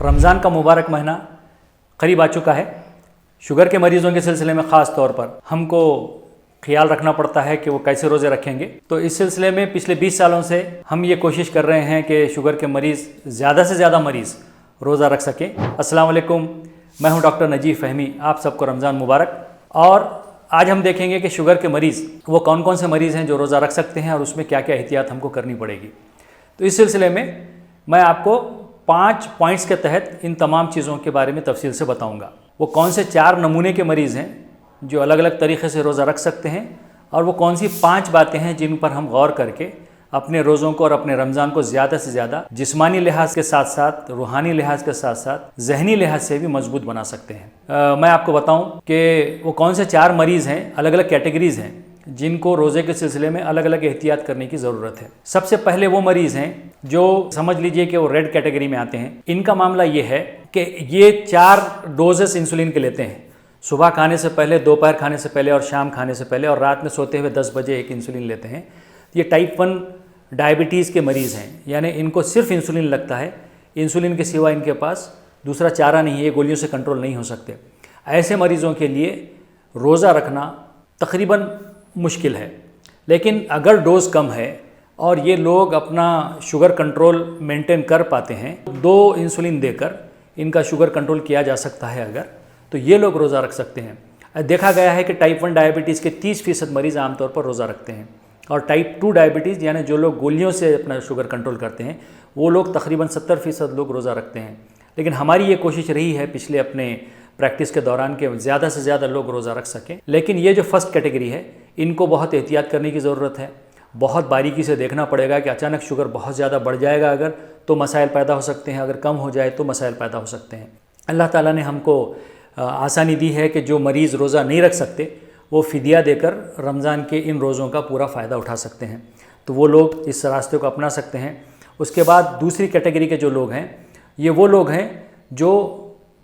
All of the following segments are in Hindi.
रमज़ान का मुबारक महीना करीब आ चुका है। शुगर के मरीज़ों के सिलसिले में ख़ास तौर पर हमको ख्याल रखना पड़ता है कि वो कैसे रोज़े रखेंगे। तो इस सिलसिले में पिछले 20 सालों से हम ये कोशिश कर रहे हैं कि शुगर के मरीज़ ज़्यादा से ज़्यादा मरीज़ रोज़ा रख सकें। अस्सलाम वालेकुम, मैं हूं डॉक्टर नजीब फ़हमी। आप सबको रमज़ान मुबारक। और आज हम देखेंगे कि शुगर के मरीज़ वो कौन कौन से मरीज़ हैं जो रोज़ा रख सकते हैं और उसमें क्या क्या एहतियात हमको करनी पड़ेगी। तो इस सिलसिले में मैं आपको 5 पॉइंट्स के तहत इन तमाम चीज़ों के बारे में तफसील से बताऊंगा। वो कौन से 4 नमूने के मरीज़ हैं जो अलग अलग तरीक़े से रोज़ा रख सकते हैं और वो कौन सी 5 बातें हैं जिन पर हम गौर करके अपने रोज़ों को और अपने रमज़ान को ज़्यादा से ज़्यादा जिस्मानी लिहाज के साथ साथ रूहानी लिहाज के साथ साथ जहनी लिहाज से भी मजबूत बना सकते हैं। मैं आपको बताऊं कि वो कौन से 4 मरीज़ हैं, अलग अलग कैटेगरीज़ हैं जिनको रोज़े के सिलसिले में अलग अलग एहतियात करने की ज़रूरत है। सबसे पहले वो मरीज़ हैं जो समझ लीजिए कि वो रेड कैटेगरी में आते हैं। इनका मामला ये है कि ये 4 डोजेस इंसुलिन के लेते हैं, सुबह खाने से पहले, दोपहर खाने से पहले और शाम खाने से पहले, और रात में सोते हुए 10 बजे एक इंसुलिन लेते हैं। ये टाइप 1 डायबिटीज़ के मरीज़ हैं, यानी इनको सिर्फ इंसुलिन लगता है, इंसुलिन के सिवा इनके पास दूसरा चारा नहीं है, ये गोलियों से कंट्रोल नहीं हो सकते। ऐसे मरीज़ों के लिए रोज़ा रखना तकरीबन मुश्किल है। लेकिन अगर डोज़ कम है और ये लोग अपना शुगर कंट्रोल मेंटेन कर पाते हैं, 2 इंसुलिन देकर इनका शुगर कंट्रोल किया जा सकता है अगर, तो ये लोग रोज़ा रख सकते हैं। देखा गया है कि टाइप 1 डायबिटीज़ के 30% मरीज़ आमतौर पर रोज़ा रखते हैं, और टाइप 2 डायबिटीज़ यानी जो लोग गोलियों से अपना शुगर कंट्रोल करते हैं वो लोग तकरीबन 70% लोग रोज़ा रखते हैं। लेकिन हमारी ये कोशिश रही है पिछले अपने प्रैक्टिस के दौरान के ज़्यादा से ज़्यादा लोग रोज़ा रख सकें। लेकिन ये जो फर्स्ट कैटेगरी है, इनको बहुत एहतियात करने की ज़रूरत है। बहुत बारीकी से देखना पड़ेगा कि अचानक शुगर बहुत ज़्यादा बढ़ जाएगा अगर, तो मसाइल पैदा हो सकते हैं, अगर कम हो जाए तो मसाइल पैदा हो सकते हैं। अल्लाह ताला ने हमको आसानी दी है कि जो मरीज़ रोज़ा नहीं रख सकते वो फ़िदिया देकर रमज़ान के इन रोज़ों का पूरा फ़ायदा उठा सकते हैं, तो वो लोग इस रास्ते को अपना सकते हैं। उसके बाद दूसरी कैटेगरी के जो लोग हैं, ये वो लोग हैं जो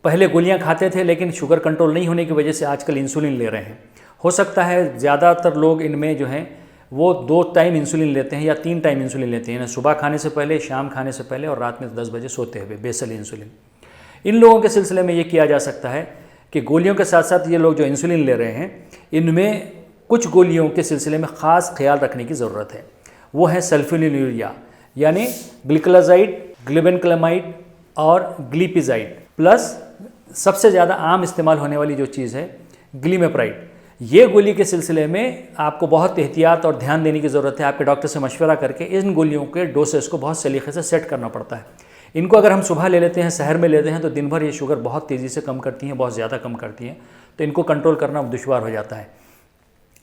पहले गोलियां खाते थे लेकिन शुगर कंट्रोल नहीं होने की वजह से आजकल इंसुलिन ले रहे हैं। हो सकता है ज़्यादातर लोग इनमें जो हैं वो 2 टाइम इंसुलिन लेते हैं या 3 टाइम इंसुलिन लेते हैं, सुबह खाने से पहले, शाम खाने से पहले और रात में 10 बजे सोते हुए बेसल इंसुलिन। इन लोगों के सिलसिले में ये किया जा सकता है कि गोलियों के साथ साथ ये लोग जो इंसुलिन ले रहे हैं, इनमें कुछ गोलियों के सिलसिले में ख़ास ख्याल रखने की ज़रूरत है। वो है सल्फोनिलूरिया, यानी ग्लिकलाजाइड, ग्लिबेनक्लेमाइड और ग्लिपिजाइड, प्लस सबसे ज़्यादा आम इस्तेमाल होने वाली जो चीज़ है ग्लिमेप्राइड। ये गोली के सिलसिले में आपको बहुत एहतियात और ध्यान देने की ज़रूरत है। आपके डॉक्टर से मशवरा करके इन गोलियों के डोसेस को बहुत सलीके से सेट करना पड़ता है। इनको अगर हम सुबह ले लेते हैं, सहर में लेते हैं, तो दिन भर ये शुगर बहुत तेज़ी से कम करती हैं, बहुत ज़्यादा कम करती हैं, तो इनको कंट्रोल करना दुश्वार हो जाता है।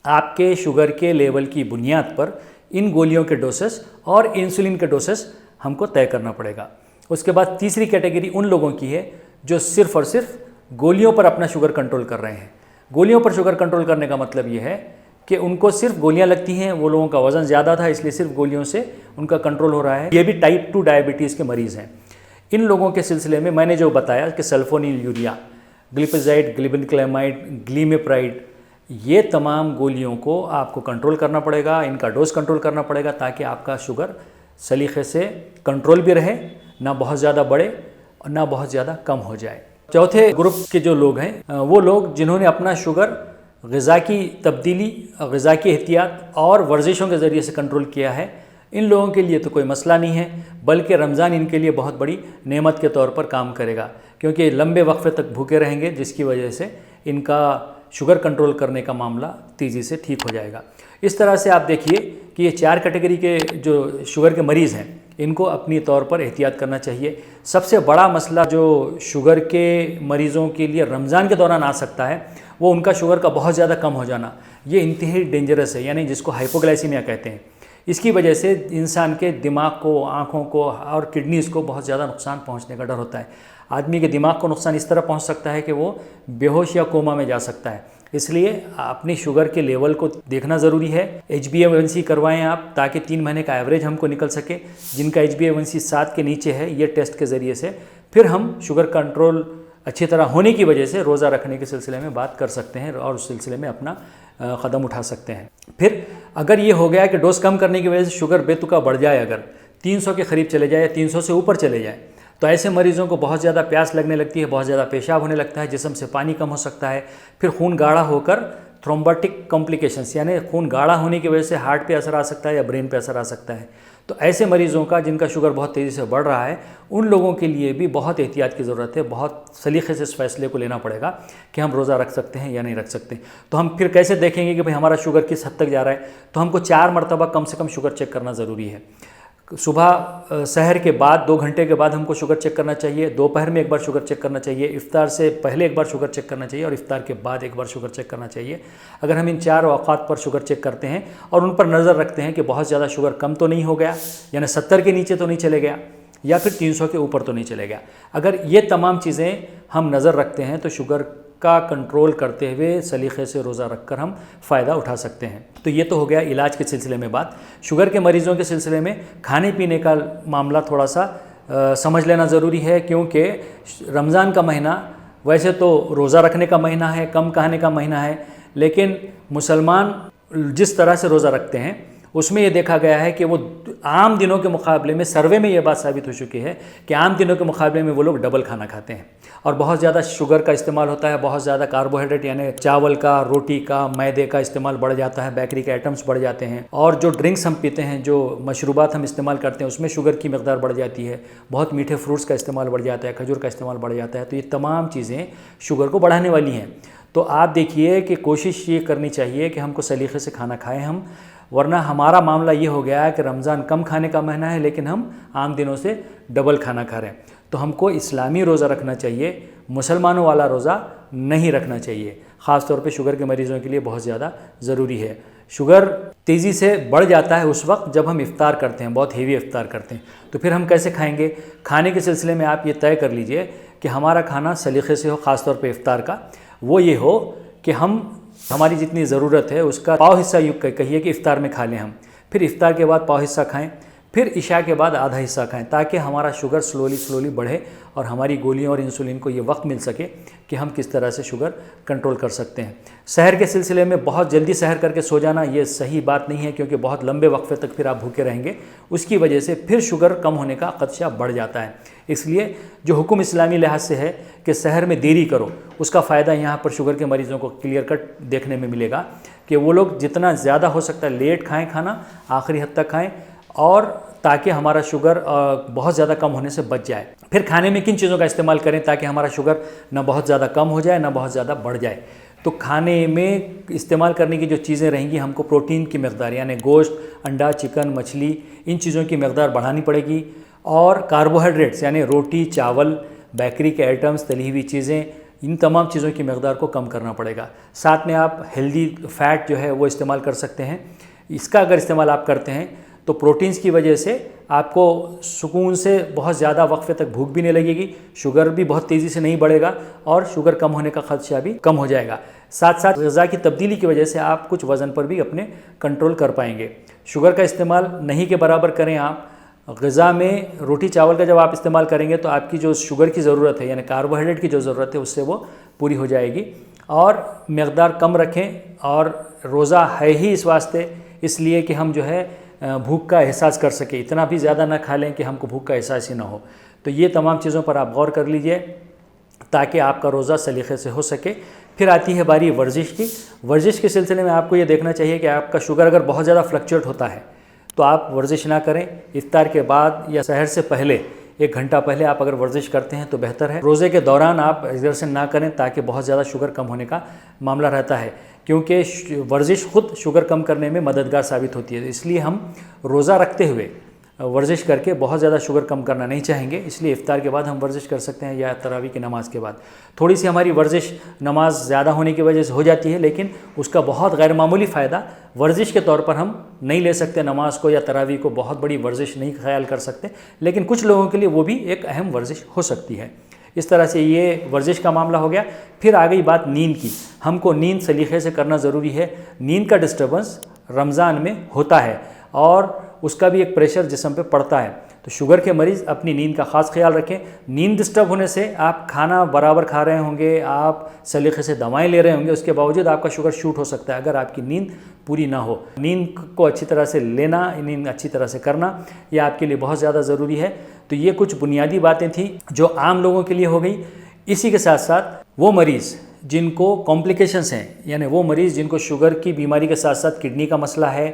आपके शुगर के लेवल की बुनियाद पर इन गोलियों के डोसेस और इंसुलिन के डोसेस हमको तय करना पड़ेगा। उसके बाद तीसरी कैटेगरी उन लोगों की है जो सिर्फ़ और सिर्फ गोलियों पर अपना शुगर कंट्रोल कर रहे हैं। गोलियों पर शुगर कंट्रोल करने का मतलब ये है कि उनको सिर्फ गोलियां लगती हैं, वो लोगों का वज़न ज़्यादा था इसलिए सिर्फ गोलियों से उनका कंट्रोल हो रहा है। ये भी टाइप 2 डायबिटीज़ के मरीज़ हैं। इन लोगों के सिलसिले में मैंने जो बताया कि सल्फोनिलूरिया, ग्लिपिजाइड, ग्लिबेनक्लेमाइड, ग्लिमेप्राइड, ये तमाम गोलियों को आपको कंट्रोल करना पड़ेगा, इनका डोज कंट्रोल करना पड़ेगा ताकि आपका शुगर सलीके से कंट्रोल भी रहे, ना बहुत ज़्यादा बढ़े और ना बहुत ज़्यादा कम हो जाए। चौथे ग्रुप के जो लोग हैं वो लोग जिन्होंने अपना शुगर ग़िज़ा की तब्दीली, ग़िज़ा की एहतियात और वर्जिशों के ज़रिए से कंट्रोल किया है, इन लोगों के लिए तो कोई मसला नहीं है, बल्कि रमज़ान इनके लिए बहुत बड़ी नेमत के तौर पर काम करेगा, क्योंकि लंबे वक्फे तक भूखे रहेंगे, जिसकी वजह से इनका शुगर कंट्रोल करने का मामला तेज़ी से ठीक हो जाएगा। इस तरह से आप देखिए कि ये 4 कैटेगरी के जो शुगर के मरीज़ हैं, इनको अपनी तौर पर एहतियात करना चाहिए। सबसे बड़ा मसला जो शुगर के मरीज़ों के लिए रमज़ान के दौरान आ सकता है वो उनका शुगर का बहुत ज़्यादा कम हो जाना। ये इंतहाई डेंजरस है, यानी जिसको हाइपोग्लाइसीमिया कहते हैं। इसकी वजह से इंसान के दिमाग को, आँखों को और किडनीज़ को बहुत ज़्यादा नुकसान पहुँचने का डर होता है। आदमी के दिमाग को नुकसान इस तरह पहुँच सकता है कि वो बेहोश या कोमा में जा सकता है। इसलिए अपनी शुगर के लेवल को देखना ज़रूरी है। HbA1c करवाएं आप, ताकि 3 महीने का एवरेज हमको निकल सके। जिनका HbA1c 7 के नीचे है, ये टेस्ट के ज़रिए से फिर हम शुगर कंट्रोल अच्छी तरह होने की वजह से रोज़ा रखने के सिलसिले में बात कर सकते हैं और उस सिलसिले में अपना कदम उठा सकते हैं। फिर अगर ये हो गया कि डोज कम करने की वजह से शुगर बेतुका बढ़ जाए, अगर 300 के करीब चले जाए, 300 से ऊपर चले जाए, तो ऐसे मरीज़ों को बहुत ज़्यादा प्यास लगने लगती है, बहुत ज़्यादा पेशाब होने लगता है, जिस्म से पानी कम हो सकता है, फिर खून गाढ़ा होकर थ्रोम्बोटिक कॉम्प्लिकेशंस यानी खून गाढ़ा होने की वजह से हार्ट पे असर आ सकता है या ब्रेन पे असर आ सकता है। तो ऐसे मरीज़ों का जिनका शुगर बहुत तेज़ी से बढ़ रहा है, उन लोगों के लिए भी बहुत एहतियात की ज़रूरत है, बहुत सलीके से इस फैसले को लेना पड़ेगा कि हम रोज़ा रख सकते हैं या नहीं रख सकते। तो हम फिर कैसे देखेंगे कि भाई हमारा शुगर किस हद तक जा रहा है? तो हमको 4 मरतबा कम से कम शुगर चेक करना ज़रूरी है। सुबह सहर के बाद 2 घंटे के बाद हमको शुगर चेक करना चाहिए, दोपहर में एक बार शुगर चेक करना चाहिए, इफ्तार से पहले एक बार शुगर चेक करना चाहिए और इफ्तार के बाद एक बार शुगर चेक करना चाहिए। अगर हम इन 4 औक़ात पर शुगर चेक करते हैं और उन पर नज़र रखते हैं कि बहुत ज़्यादा शुगर कम तो नहीं हो गया, यानी 70 के नीचे तो नहीं चले गया या फिर 300 के ऊपर तो नहीं चले गया, अगर ये तमाम चीज़ें हम नज़र रखते हैं तो शुगर का कंट्रोल करते हुए सलीके से रोज़ा रखकर हम फ़ायदा उठा सकते हैं। तो ये तो हो गया इलाज के सिलसिले में बात। शुगर के मरीज़ों के सिलसिले में खाने पीने का मामला थोड़ा सा समझ लेना ज़रूरी है, क्योंकि रमज़ान का महीना वैसे तो रोज़ा रखने का महीना है, कम खाने का महीना है, लेकिन मुसलमान जिस तरह से रोज़ा रखते हैं उसमें ये देखा गया है कि वो आम दिनों के मुकाबले में, सर्वे में ये बात साबित हो चुकी है कि आम दिनों के मुकाबले में वो लोग डबल खाना खाते हैं और बहुत ज़्यादा शुगर का इस्तेमाल होता है, बहुत ज़्यादा कार्बोहाइड्रेट यानी चावल का, रोटी का, मैदे का इस्तेमाल बढ़ जाता है, बेकरी के आइटम्स बढ़ जाते हैं और जो ड्रिंक्स हम पीते हैं, जो मशरूबात हम इस्तेमाल करते हैं उसमें शुगर की मकदार बढ़ जाती है, बहुत मीठे फ्रूट्स का इस्तेमाल बढ़ जाता है, खजूर का इस्तेमाल बढ़ जाता है। तो ये तमाम चीज़ें शुगर को बढ़ाने वाली हैं। तो आप देखिए कि कोशिश ये करनी चाहिए कि हमको सलीके से खाना खाएँ हम, वरना हमारा मामला ये हो गया है कि रमज़ान कम खाने का महीना है लेकिन हम आम दिनों से डबल खाना खा रहे हैं। तो हमको इस्लामी रोज़ा रखना चाहिए, मुसलमानों वाला रोज़ा नहीं रखना चाहिए। ख़ास तौर पे शुगर के मरीज़ों के लिए बहुत ज़्यादा ज़रूरी है। शुगर तेज़ी से बढ़ जाता है उस वक्त जब हम इफ़्तार करते हैं, बहुत हेवी इफ़्तार करते हैं। तो फिर हम कैसे खाएंगे? खाने के सिलसिले में आप ये तय कर लीजिए कि हमारा खाना सलीके से हो, ख़ास तौर पे इफ़्तार का वो ये हो कि हम हमारी जितनी ज़रूरत है उसका पाव हिस्सा यूँ कहिए कि इफ़्तार में खा लें हम, फिर इफ़्तार के बाद पाव हिस्सा खाएं, फिर इशा के बाद आधा हिस्सा खाएं, ताकि हमारा शुगर स्लोली बढ़े और हमारी गोलियों और इंसुलिन को ये वक्त मिल सके कि हम किस तरह से शुगर कंट्रोल कर सकते हैं। सहर के सिलसिले में बहुत जल्दी सहर करके सो जाना ये सही बात नहीं है, क्योंकि बहुत लंबे वक्फे तक फिर आप भूखे रहेंगे, उसकी वजह से फिर शुगर कम होने का खदशा बढ़ जाता है। इसलिए जो हुक्म इस्लामी लिहाज से है कि सहर में देरी करो, उसका फ़ायदा यहाँ पर शुगर के मरीज़ों को क्लियर कट देखने में मिलेगा कि वो लोग जितना ज़्यादा हो सकता है लेट खाएँ खाना, आखिरी हद तक खाएँ, और ताकि हमारा शुगर बहुत ज़्यादा कम होने से बच जाए। फिर खाने में किन चीज़ों का इस्तेमाल करें ताकि हमारा शुगर ना बहुत ज़्यादा कम हो जाए ना बहुत ज़्यादा बढ़ जाए? तो खाने में इस्तेमाल करने की जो चीज़ें रहेंगी, हमको प्रोटीन की मकदार यानी गोश्त, अंडा, चिकन, मछली, इन चीज़ों की मकदार बढ़ानी पड़ेगी और कार्बोहाइड्रेट्स यानी रोटी, चावल, बेकरी के आइटम्स, तली हुई चीज़ें, इन तमाम चीज़ों की मकदार को कम करना पड़ेगा। साथ में आप हेल्दी फ़ैट जो है वो इस्तेमाल कर सकते हैं। इसका अगर इस्तेमाल आप करते हैं तो प्रोटीन्स की वजह से आपको सुकून से बहुत ज़्यादा वक्फे तक भूख भी नहीं लगेगी, शुगर भी बहुत तेज़ी से नहीं बढ़ेगा और शुगर कम होने का खदशा भी कम हो जाएगा। साथ साथ ग़िज़ा की तब्दीली की वजह से आप कुछ वज़न पर भी अपने कंट्रोल कर पाएंगे। शुगर का इस्तेमाल नहीं के बराबर करें आप। ग़िज़ा में रोटी चावल का जब आप इस्तेमाल करेंगे तो आपकी जो शुगर की ज़रूरत है यानी कार्बोहाइड्रेट की जो ज़रूरत है उससे वो पूरी हो जाएगी। और मकदार कम रखें, और रोज़ा है ही इस वास्ते इसलिए कि हम जो है भूख का एहसास कर सके, इतना भी ज़्यादा ना खा लें कि हमको भूख का एहसास ही ना हो। तो ये तमाम चीज़ों पर आप गौर कर लीजिए ताकि आपका रोज़ा सलीके से हो सके। फिर आती है बारी वर्जिश की। वर्जिश के सिलसिले में आपको ये देखना चाहिए कि आपका शुगर अगर बहुत ज़्यादा फ्लक्चुएट होता है तो आप वर्जिश ना करें। इफ्तार के बाद या सहर से पहले 1 घंटा पहले आप अगर वर्जिश करते हैं तो बेहतर है। रोज़े के दौरान आप एक्सरसाइज ना करें ताकि बहुत ज़्यादा शुगर कम होने का मामला रहता है, क्योंकि वर्जिश खुद शुगर कम करने में मददगार साबित होती है। इसलिए हम रोज़ा रखते हुए वर्जिश करके बहुत ज़्यादा शुगर कम करना नहीं चाहेंगे, इसलिए इफ्तार के बाद हम वर्जिश कर सकते हैं या तरावी की नमाज़ के बाद। थोड़ी सी हमारी वर्जिश नमाज ज़्यादा होने की वजह से हो जाती है, लेकिन उसका बहुत गैर मामूली फ़ायदा वर्जिश के तौर पर हम नहीं ले सकते। नमाज को या तरावी को बहुत बड़ी वर्जिश नहीं ख्याल कर सकते, लेकिन कुछ लोगों के लिए वो भी एक अहम वर्जिश हो सकती है। इस तरह से ये वर्जिश का मामला हो गया। फिर आ गई बात नींद की। हमको नींद सलीके से करना ज़रूरी है। नींद का डिस्टर्बेंस रमज़ान में होता है और उसका भी एक प्रेशर जिस्म पे पड़ता है। तो शुगर के मरीज़ अपनी नींद का ख़ास ख्याल रखें। नींद डिस्टर्ब होने से आप खाना बराबर खा रहे होंगे, आप सलीके से दवाएं ले रहे होंगे, उसके बावजूद आपका शुगर शूट हो सकता है अगर आपकी नींद पूरी ना हो। नींद को अच्छी तरह से लेना, नींद अच्छी तरह से करना, यह आपके लिए बहुत ज़्यादा ज़रूरी है। तो ये कुछ बुनियादी बातें थी जो आम लोगों के लिए हो गई। इसी के साथ साथ वो मरीज़ जिनको कॉम्प्लिकेशंस हैं, यानी वो मरीज़ जिनको शुगर की बीमारी के साथ साथ किडनी का मसला है,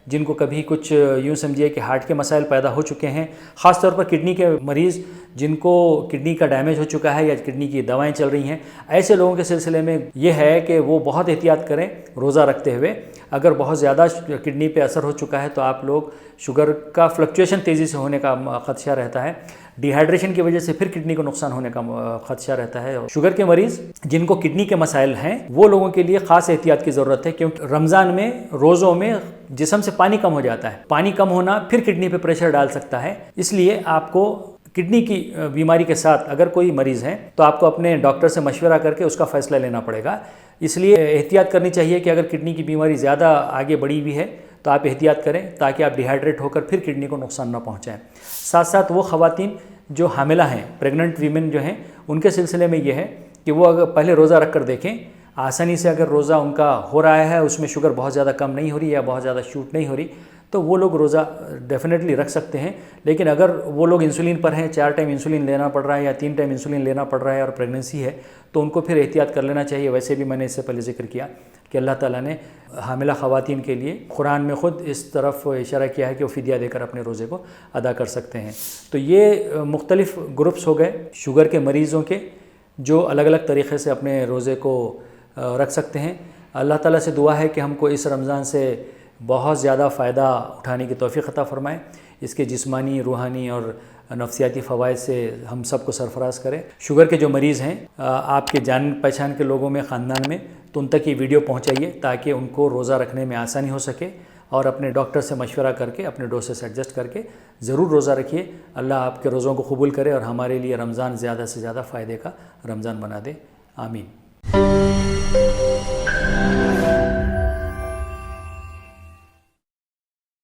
जिनको कभी कुछ यूँ समझिए कि हार्ट के मसाइल पैदा हो चुके हैं, ख़ास तौर पर किडनी के मरीज़ जिनको किडनी का डैमेज हो चुका है या किडनी की दवाएं चल रही हैं, ऐसे लोगों के सिलसिले में ये है कि वो बहुत एहतियात करें रोज़ा रखते हुए। अगर बहुत ज़्यादा किडनी पे असर हो चुका है तो आप लोग शुगर का फ्लक्चुएशन तेज़ी से होने का ख़दशा रहता है, डिहाइड्रेशन की वजह से फिर किडनी को नुकसान होने का खदशा रहता है। शुगर के मरीज़ जिनको किडनी के मसाइल हैं वो लोगों के लिए ख़ास एहतियात की ज़रूरत है, क्योंकि रमज़ान में रोज़ों में जिस्म से पानी कम हो जाता है। पानी कम होना फिर किडनी पे प्रेशर डाल सकता है। इसलिए आपको किडनी की बीमारी के साथ अगर कोई मरीज़ है तो आपको अपने डॉक्टर से मशवरा करके उसका फ़ैसला लेना पड़ेगा। इसलिए एहतियात करनी चाहिए कि अगर किडनी की बीमारी ज़्यादा आगे बढ़ी हुई है तो आप एहतियात करें ताकि आप डिहाइड्रेट होकर फिर किडनी को नुकसान ना पहुँचाएँ। साथ साथ वो ख़वातीन जो हामिला हैं, प्रेग्नेंट वीमेन जो हैं, उनके सिलसिले में ये है कि वो अगर पहले रोज़ा रख कर देखें, आसानी से अगर रोज़ा उनका हो रहा है, उसमें शुगर बहुत ज़्यादा कम नहीं हो रही या बहुत ज़्यादा शूट नहीं हो रही, तो वो लोग रोज़ा डेफिनेटली रख सकते हैं। लेकिन अगर वो लोग इंसुलिन पर हैं, 4 टाइम इंसुलिन लेना पड़ रहा है या 3 टाइम इंसुलिन लेना पड़ रहा है और प्रेगनेंसी है, तो उनको फिर एहतियात कर लेना चाहिए। वैसे भी मैंने इससे पहले जिक्र किया कि अल्लाह ताला ने हामिला ख़वातीन के लिए कुरान में ख़ुद इस तरफ इशारा किया है कि वो फ़िदिया देकर अपने रोज़े को अदा कर सकते हैं। तो ये मुख्तलिफ़ ग्रुप्स हो गए शुगर के मरीज़ों के जो अलग अलग तरीक़े से अपने रोज़े को रख सकते हैं। अल्लाह ताला से दुआ है कि हमको इस रमज़ान से बहुत ज़्यादा फ़ायदा उठाने की तौफ़ीक़ अता फ़रमाए, इसके जिस्मानी, रूहानी और नफ्सियाती फ़वाइद से हम सबको सरफराज करें। शुगर के जो मरीज़ हैं आपके जान पहचान के लोगों में, ख़ानदान में, तो उन तक ये वीडियो पहुँचाइए ताकि उनको रोज़ा रखने में आसानी हो सके और अपने डॉक्टर से मशवरा करके अपने डोसेस एडजस्ट करके ज़रूर रोज़ा रखिए। अल्लाह आपके रोज़ों को कबूल करे और हमारे लिए रमज़ान ज़्यादा से ज़्यादा फ़ायदे का रमज़ान बना दे। आमीन।